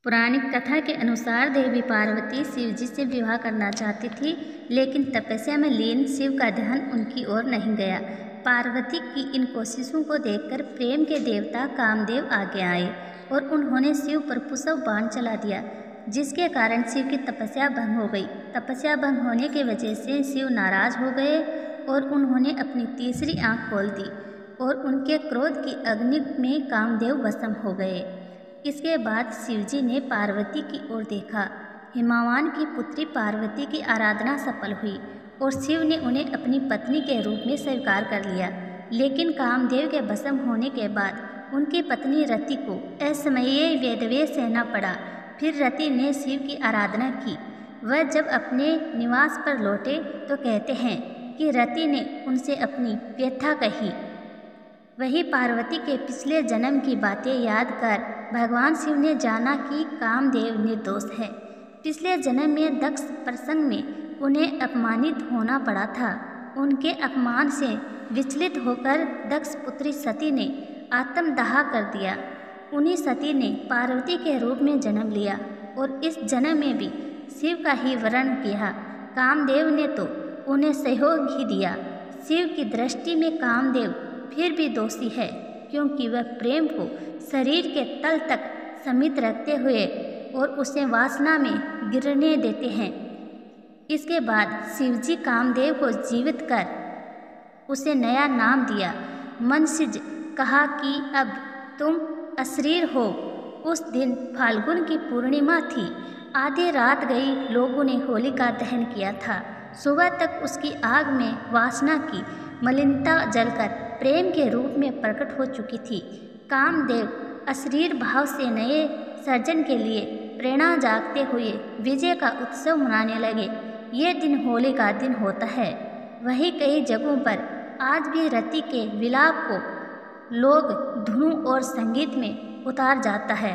पौराणिक कथा के अनुसार देवी पार्वती शिव जी से विवाह करना चाहती थी, लेकिन तपस्या में लीन शिव का ध्यान उनकी ओर नहीं गया। पार्वती की इन कोशिशों को देखकर प्रेम के देवता कामदेव आगे आए और उन्होंने शिव पर कुशव बाण चला दिया, जिसके कारण शिव की तपस्या भंग हो गई। तपस्या भंग होने की वजह से शिव नाराज हो गए और उन्होंने अपनी तीसरी आंख खोल दी और उनके क्रोध की अग्नि में कामदेव भस्म हो गए। इसके बाद शिवजी ने पार्वती की ओर देखा। हिमवान की पुत्री पार्वती की आराधना सफल हुई और शिव ने उन्हें अपनी पत्नी के रूप में स्वीकार कर लिया। लेकिन कामदेव के भस्म होने के बाद उनकी पत्नी रति को असमये वेदवेद सहना पड़ा। फिर रति ने शिव की आराधना की। वह जब अपने निवास पर लौटे तो कहते हैं कि रति ने उनसे अपनी व्यथा कही। वही पार्वती के पिछले जन्म की बातें याद कर भगवान शिव ने जाना कि कामदेव निर्दोष है। पिछले जन्म में दक्ष प्रसंग में उन्हें अपमानित होना पड़ा था। उनके अपमान से विचलित होकर दक्ष पुत्री सती ने आत्मदाह कर दिया। उन्हीं सती ने पार्वती के रूप में जन्म लिया और इस जन्म में भी शिव का ही वर्ण किया। कामदेव ने तो उन्हें सहयोग ही दिया। शिव की दृष्टि में कामदेव फिर भी दोषी है, क्योंकि वह प्रेम को शरीर के तल तक सीमित रखते हुए और उसे वासना में गिरने देते हैं। इसके बाद शिवजी कामदेव को जीवित कर उसे नया नाम दिया, मनसिज। कहा कि अब तुम अशरीर हो। उस दिन फाल्गुन की पूर्णिमा थी। आधी रात गई लोगों ने होलिका दहन किया था। सुबह तक उसकी आग में वासना की मलिनता जलकर प्रेम के रूप में प्रकट हो चुकी थी। कामदेव अशरीर भाव से नए सर्जन के लिए प्रेरणा जागते हुए विजय का उत्सव मनाने लगे। ये दिन होली का दिन होता है। वहीं कई जगहों पर आज भी रति के विलाप को लोग धुनों और संगीत में उतार जाता है।